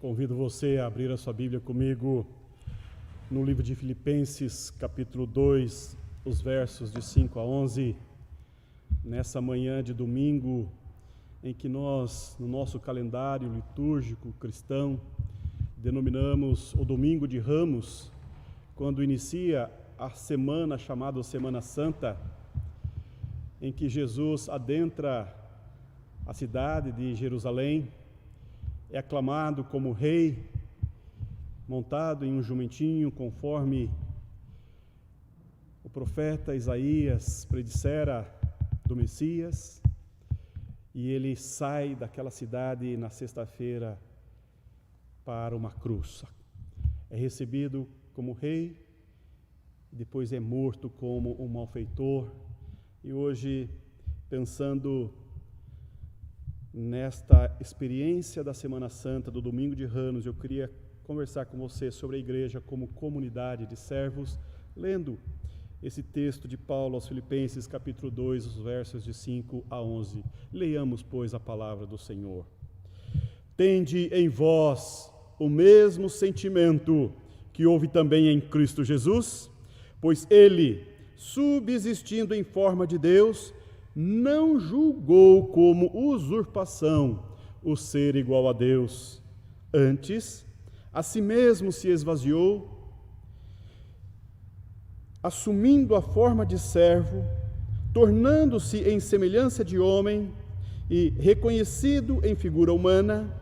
Convido você a abrir a sua Bíblia comigo no livro de Filipenses, capítulo 2, os versos de 5 a 11, nessa manhã de domingo, em que nós, no nosso calendário litúrgico cristão, denominamos o Domingo de Ramos, quando inicia a semana chamada Semana Santa, em que Jesus adentra a cidade de Jerusalém, é aclamado como rei, montado em um jumentinho, conforme o profeta Isaías predissera do Messias, e ele sai daquela cidade na sexta-feira para uma cruz. É recebido como rei, depois é morto como um malfeitor, e hoje, pensando nesta experiência da Semana Santa, do Domingo de Ramos, eu queria conversar com você sobre a igreja como comunidade de servos, lendo esse texto de Paulo aos Filipenses, capítulo 2, os versos de 5 a 11. Leiamos, pois, a palavra do Senhor. Tende em vós o mesmo sentimento que houve também em Cristo Jesus, pois ele, subsistindo em forma de Deus, não julgou como usurpação o ser igual a Deus. Antes, a si mesmo se esvaziou, assumindo a forma de servo, tornando-se em semelhança de homem e reconhecido em figura humana,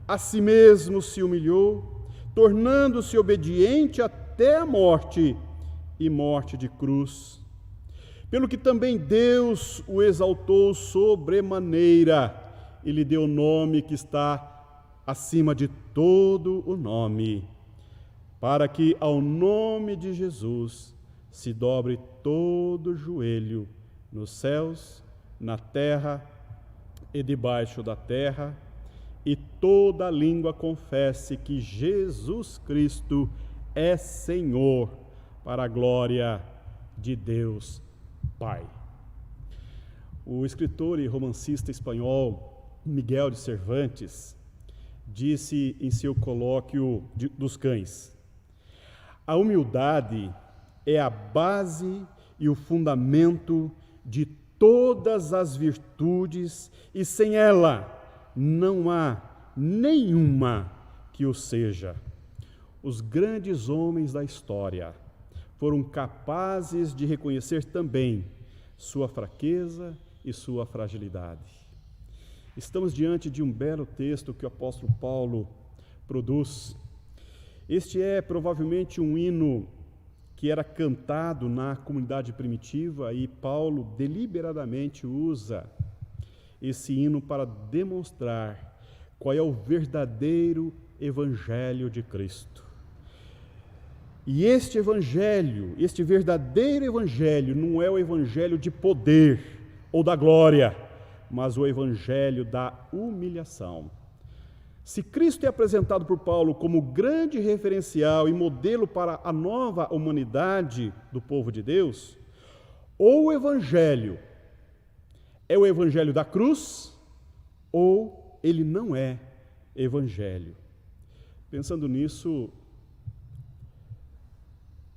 a si mesmo se humilhou, tornando-se obediente até a morte e morte de cruz. Pelo que também Deus o exaltou sobremaneira e lhe deu o nome que está acima de todo o nome, para que ao nome de Jesus se dobre todo o joelho, nos céus, na terra e debaixo da terra, e toda língua confesse que Jesus Cristo é Senhor, para a glória de Deus Pai. O escritor e romancista espanhol Miguel de Cervantes disse em seu colóquio dos cães: a humildade é a base e o fundamento de todas as virtudes, e sem ela não há nenhuma que o seja. Os grandes homens da história foram capazes de reconhecer também sua fraqueza e sua fragilidade. Estamos diante de um belo texto que o apóstolo Paulo produz. Este é provavelmente um hino que era cantado na comunidade primitiva, e Paulo deliberadamente usa esse hino para demonstrar qual é o verdadeiro evangelho de Cristo. E este evangelho, este verdadeiro evangelho, não é o evangelho de poder ou da glória, mas o evangelho da humilhação. Se Cristo é apresentado por Paulo como grande referencial e modelo para a nova humanidade do povo de Deus, ou o evangelho é o evangelho da cruz, ou ele não é evangelho. Pensando nisso,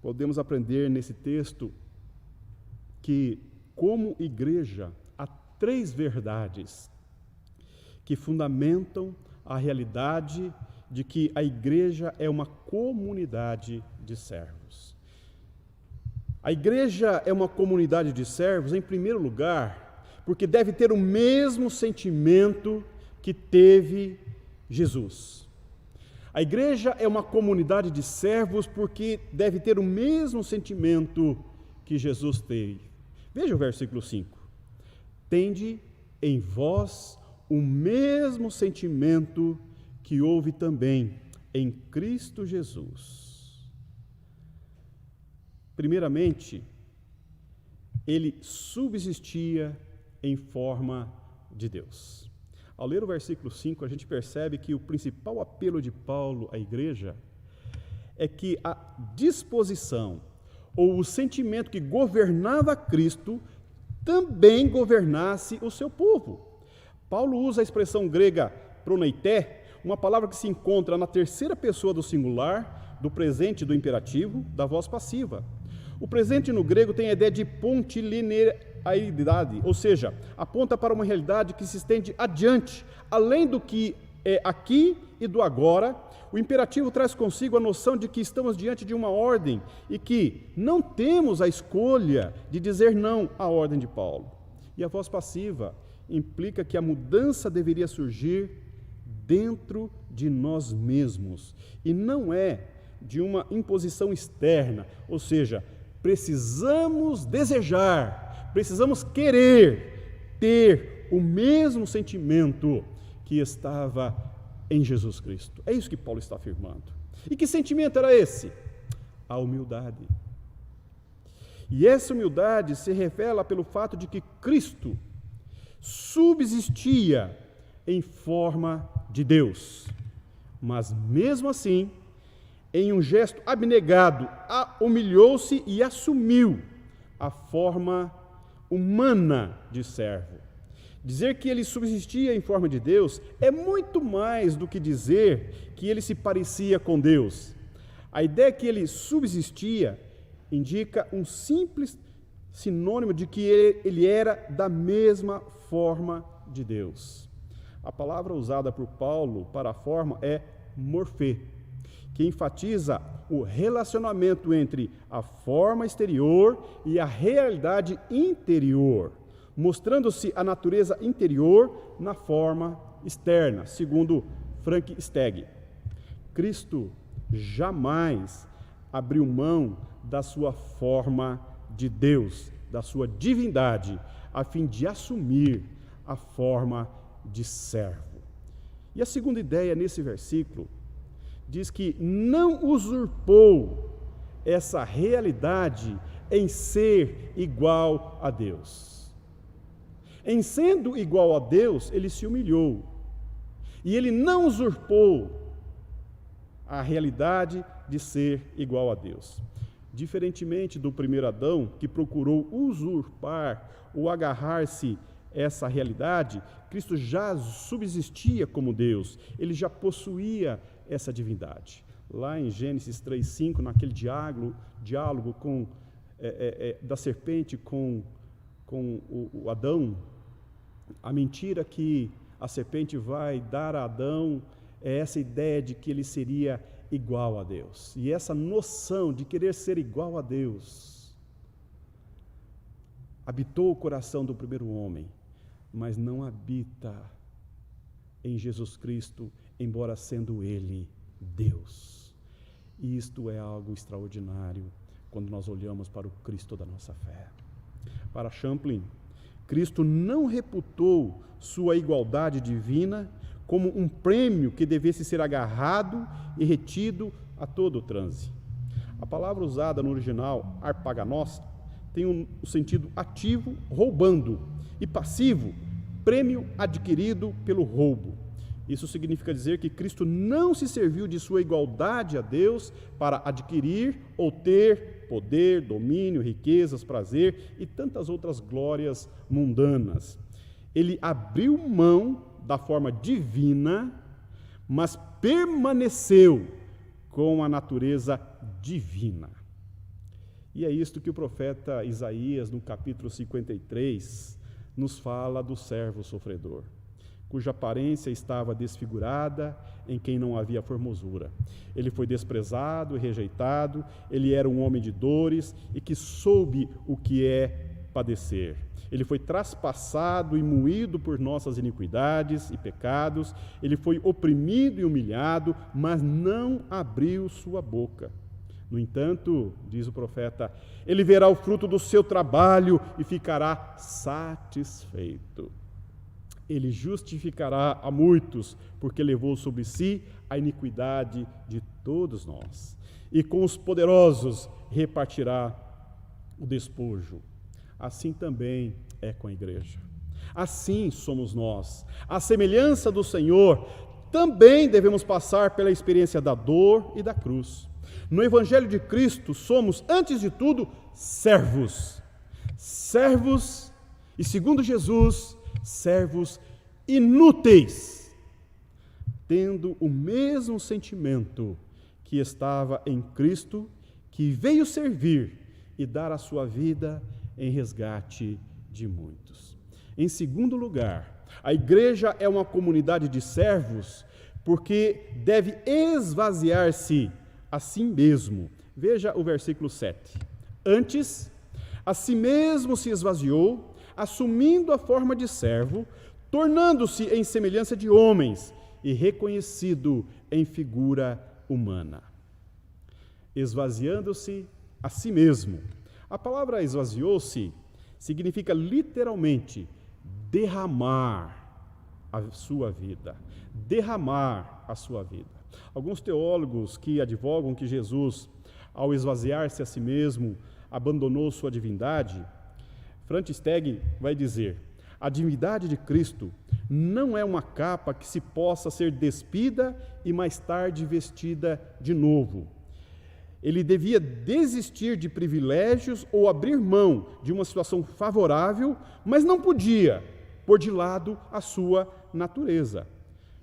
podemos aprender nesse texto que, como igreja, há três verdades que fundamentam a realidade de que a igreja é uma comunidade de servos. A igreja é uma comunidade de servos, em primeiro lugar, porque deve ter o mesmo sentimento que teve Jesus. A igreja é uma comunidade de servos porque deve ter o mesmo sentimento que Jesus teve. Veja o versículo 5. Tende em vós o mesmo sentimento que houve também em Cristo Jesus. Primeiramente, ele subsistia em forma de Deus. Ao ler o versículo 5, a gente percebe que o principal apelo de Paulo à igreja é que a disposição ou o sentimento que governava Cristo também governasse o seu povo. Paulo usa a expressão grega proneité, uma palavra que se encontra na terceira pessoa do singular, do presente do imperativo, da voz passiva. O presente no grego tem a ideia de pontilinearidade, ou seja, aponta para uma realidade que se estende adiante, além do que é aqui e do agora. O imperativo traz consigo a noção de que estamos diante de uma ordem e que não temos a escolha de dizer não à ordem de Paulo. E a voz passiva implica que a mudança deveria surgir dentro de nós mesmos e não é de uma imposição externa, ou seja, precisamos desejar, precisamos querer ter o mesmo sentimento que estava em Jesus Cristo. É isso que Paulo está afirmando. E que sentimento era esse? A humildade. E essa humildade se revela pelo fato de que Cristo subsistia em forma de Deus, mas mesmo assim, em um gesto abnegado, humilhou-se e assumiu a forma humana de servo. Dizer que ele subsistia em forma de Deus é muito mais do que dizer que ele se parecia com Deus. A ideia que ele subsistia indica um simples sinônimo de que ele era da mesma forma de Deus. A palavra usada por Paulo para a forma é morfê, que enfatiza o relacionamento entre a forma exterior e a realidade interior, mostrando-se a natureza interior na forma externa, segundo Frank Stagg. Cristo jamais abriu mão da sua forma de Deus, da sua divindade, a fim de assumir a forma de servo. E a segunda ideia nesse versículo diz que não usurpou essa realidade em ser igual a Deus. Em sendo igual a Deus, ele se humilhou. E ele não usurpou a realidade de ser igual a Deus. Diferentemente do primeiro Adão, que procurou usurpar ou agarrar-se essa realidade, Cristo já subsistia como Deus, ele já possuía essa divindade. Lá em Gênesis 3:5, naquele diálogo da serpente com o Adão, a mentira que a serpente vai dar a Adão é essa ideia de que ele seria igual a Deus. E essa noção de querer ser igual a Deus habitou o coração do primeiro homem, mas não habita em Jesus Cristo, embora sendo Ele Deus. E isto é algo extraordinário quando nós olhamos para o Cristo da nossa fé. Para Champlin, Cristo não reputou sua igualdade divina como um prêmio que devesse ser agarrado e retido a todo o transe. A palavra usada no original, arpaganos, tem um sentido ativo, roubando, e passivo, prêmio adquirido pelo roubo. Isso significa dizer que Cristo não se serviu de sua igualdade a Deus para adquirir ou ter poder, domínio, riquezas, prazer e tantas outras glórias mundanas. Ele abriu mão da forma divina, mas permaneceu com a natureza divina. E é isto que o profeta Isaías, no capítulo 53, nos fala do servo sofredor, cuja aparência estava desfigurada, em quem não havia formosura. Ele foi desprezado e rejeitado, ele era um homem de dores e que soube o que é padecer. Ele foi traspassado e moído por nossas iniquidades e pecados, ele foi oprimido e humilhado, mas não abriu sua boca. No entanto, diz o profeta, ele verá o fruto do seu trabalho e ficará satisfeito. Ele justificará a muitos, porque levou sobre si a iniquidade de todos nós. E com os poderosos repartirá o despojo. Assim também é com a igreja. Assim somos nós. À semelhança do Senhor, também devemos passar pela experiência da dor e da cruz. No Evangelho de Cristo, somos, antes de tudo, servos. Servos, e segundo Jesus, servos inúteis, tendo o mesmo sentimento que estava em Cristo, que veio servir e dar a sua vida em resgate de muitos. Em segundo lugar, a igreja é uma comunidade de servos porque deve esvaziar-se a si mesmo. Veja o versículo 7. Antes, a si mesmo se esvaziou, assumindo a forma de servo, tornando-se em semelhança de homens e reconhecido em figura humana. Esvaziando-se a si mesmo. A palavra esvaziou-se significa literalmente derramar a sua vida. Derramar a sua vida. Alguns teólogos que advogam que Jesus, ao esvaziar-se a si mesmo, abandonou sua divindade, Frank Steg vai dizer: a divindade de Cristo não é uma capa que se possa ser despida e mais tarde vestida de novo. Ele devia desistir de privilégios ou abrir mão de uma situação favorável, mas não podia pôr de lado a sua natureza.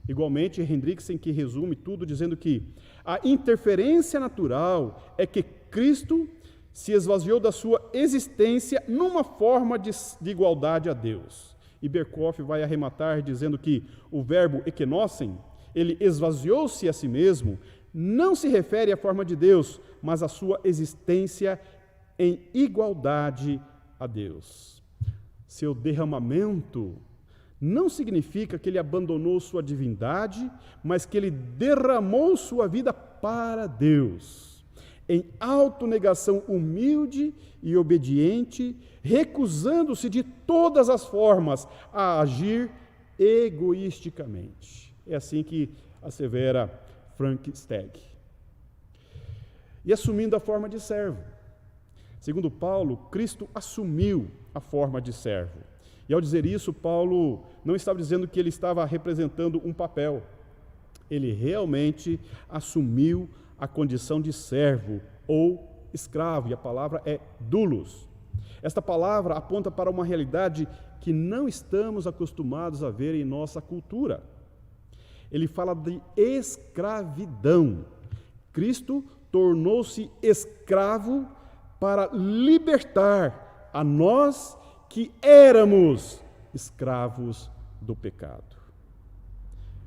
Igualmente, Hendrickson, que resume tudo dizendo que a interferência natural é que Cristo se esvaziou da sua existência numa forma de igualdade a Deus. E Berkhoff vai arrematar dizendo que o verbo ekenosen, ele esvaziou-se a si mesmo, não se refere à forma de Deus, mas à sua existência em igualdade a Deus. Seu derramamento não significa que ele abandonou sua divindade, mas que ele derramou sua vida para Deus, em autonegação humilde e obediente, recusando-se de todas as formas a agir egoisticamente. É assim que assevera Frank Steg. E assumindo a forma de servo. Segundo Paulo, Cristo assumiu a forma de servo. E ao dizer isso, Paulo não estava dizendo que ele estava representando um papel. Ele realmente assumiu a condição de servo ou escravo, e a palavra é doulos. Esta palavra aponta para uma realidade que não estamos acostumados a ver em nossa cultura. Ele fala de escravidão. Cristo tornou-se escravo para libertar a nós que éramos escravos do pecado.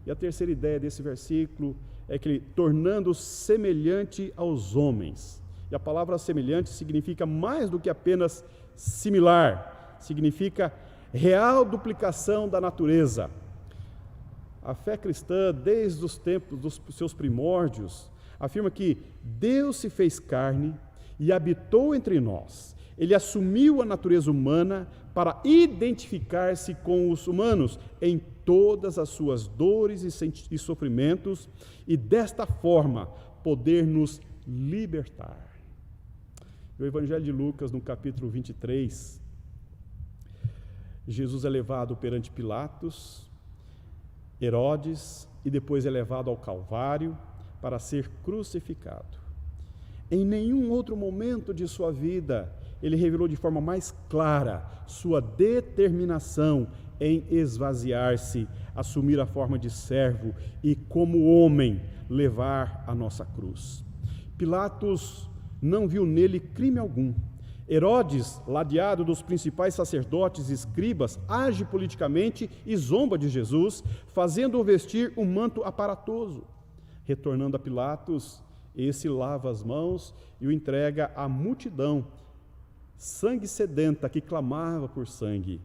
E a terceira ideia desse versículo é que ele, tornando semelhante aos homens. E a palavra semelhante significa mais do que apenas similar, significa real duplicação da natureza. A fé cristã, desde os tempos dos seus primórdios, afirma que Deus se fez carne e habitou entre nós. Ele assumiu a natureza humana para identificar-se com os humanos em todas as suas dores e sofrimentos e, desta forma, poder nos libertar. No Evangelho de Lucas, no capítulo 23, Jesus é levado perante Pilatos, Herodes, e depois é levado ao Calvário para ser crucificado. Em nenhum outro momento de sua vida, ele revelou de forma mais clara sua determinação em esvaziar-se, assumir a forma de servo e, como homem, levar a nossa cruz. Pilatos não viu nele crime algum. Herodes, ladeado dos principais sacerdotes e escribas, age politicamente e zomba de Jesus, fazendo-o vestir um manto aparatoso. Retornando a Pilatos, esse lava as mãos e o entrega à multidão, sangue sedenta que clamava por sangue.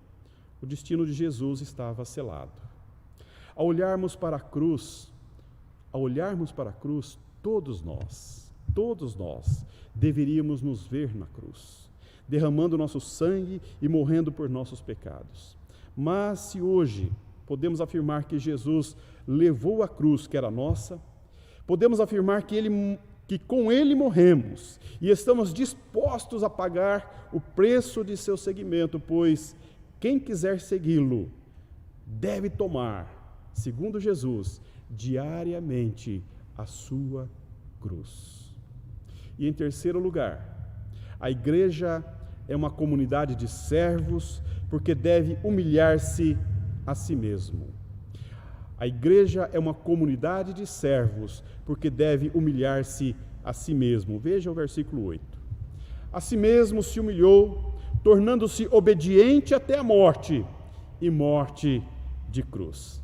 O destino de Jesus estava selado. Ao olharmos para a cruz, todos nós deveríamos nos ver na cruz, derramando nosso sangue e morrendo por nossos pecados. Mas se hoje podemos afirmar que Jesus levou a cruz que era nossa, podemos afirmar que com Ele morremos e estamos dispostos a pagar o preço de seu seguimento, pois quem quiser segui-lo deve tomar, segundo Jesus, diariamente a sua cruz. E em terceiro lugar, a igreja é uma comunidade de servos porque deve humilhar-se a si mesmo. A igreja é uma comunidade de servos, porque deve humilhar-se a si mesmo. Veja o versículo 8. A si mesmo se humilhou, tornando-se obediente até a morte, e morte de cruz.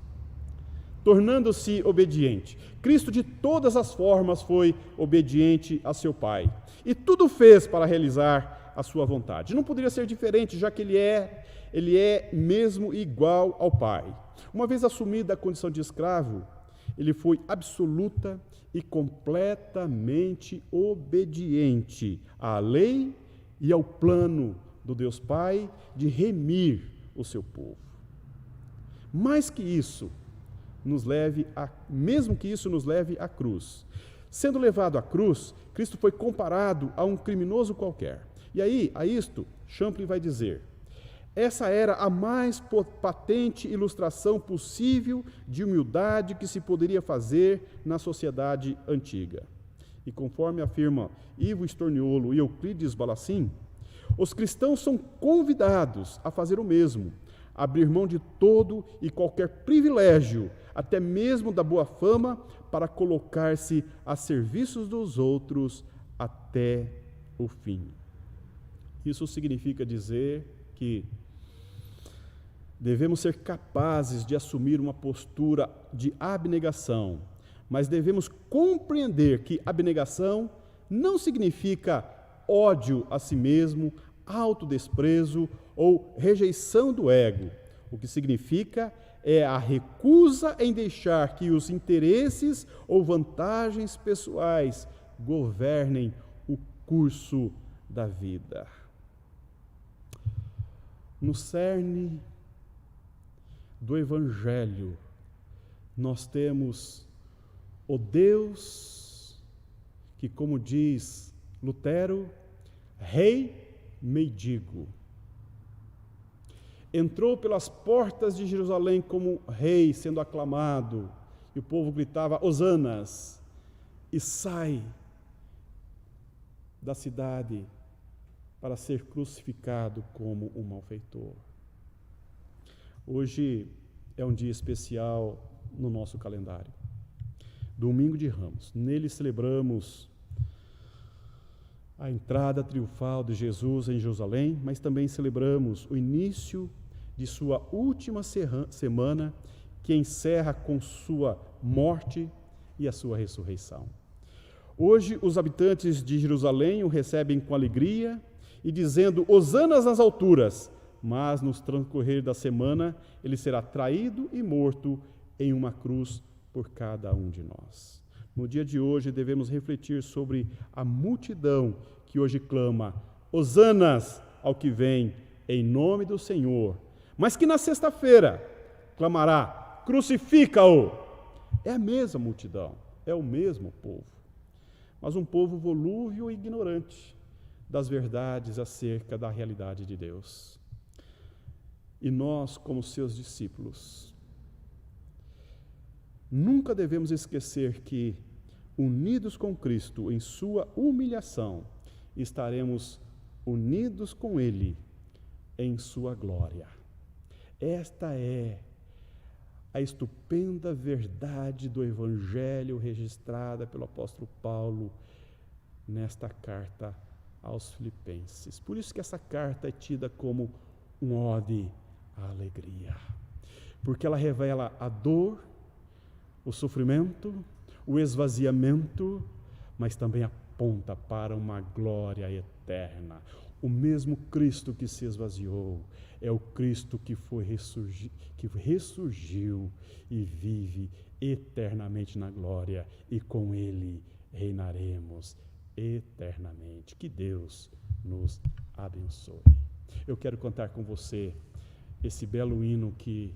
Tornando-se obediente. Cristo de todas as formas foi obediente a seu Pai, e tudo fez para realizar a sua vontade. Não poderia ser diferente, já que ele é mesmo igual ao Pai. Uma vez assumida a condição de escravo, ele foi absoluta e completamente obediente à lei e ao plano do Deus Pai de remir o seu povo. Mais que isso, mesmo que isso nos leve à cruz. Sendo levado à cruz, Cristo foi comparado a um criminoso qualquer. E aí, a isto, Champlin vai dizer: essa era a mais patente ilustração possível de humildade que se poderia fazer na sociedade antiga. E conforme afirma Ivo Storniolo e Euclides Balassin, os cristãos são convidados a fazer o mesmo, abrir mão de todo e qualquer privilégio, até mesmo da boa fama, para colocar-se a serviço dos outros até o fim. Isso significa dizer que devemos ser capazes de assumir uma postura de abnegação, mas devemos compreender que abnegação não significa ódio a si mesmo, autodesprezo ou rejeição do ego. O que significa é a recusa em deixar que os interesses ou vantagens pessoais governem o curso da vida. No cerne do Evangelho, nós temos o Deus que, como diz Lutero, rei mendigo. Entrou pelas portas de Jerusalém como rei, sendo aclamado, e o povo gritava hosanas, e sai da cidade para ser crucificado como um malfeitor. Hoje é um dia especial no nosso calendário. Domingo de Ramos. Nele celebramos a entrada triunfal de Jesus em Jerusalém, mas também celebramos o início de sua última semana, que encerra com sua morte e a sua ressurreição. Hoje, os habitantes de Jerusalém o recebem com alegria e dizendo hosanas nas alturas, mas no transcorrer da semana ele será traído e morto em uma cruz por cada um de nós. No dia de hoje devemos refletir sobre a multidão que hoje clama hosanas ao que vem em nome do Senhor, mas que na sexta-feira clamará crucifica-o. É a mesma multidão, é o mesmo povo, mas um povo volúvel e ignorante das verdades acerca da realidade de Deus. E nós, como seus discípulos, nunca devemos esquecer que, unidos com Cristo em sua humilhação, estaremos unidos com Ele em sua glória. Esta é a estupenda verdade do Evangelho registrada pelo apóstolo Paulo nesta carta aos Filipenses. Por isso que essa carta é tida como um ode à alegria, porque ela revela a dor, o sofrimento, o esvaziamento, mas também aponta para uma glória eterna. O mesmo Cristo que se esvaziou é o Cristo que ressurgiu e vive eternamente na glória, e com Ele reinaremos eternamente. Que Deus nos abençoe. Eu quero cantar com você esse belo hino que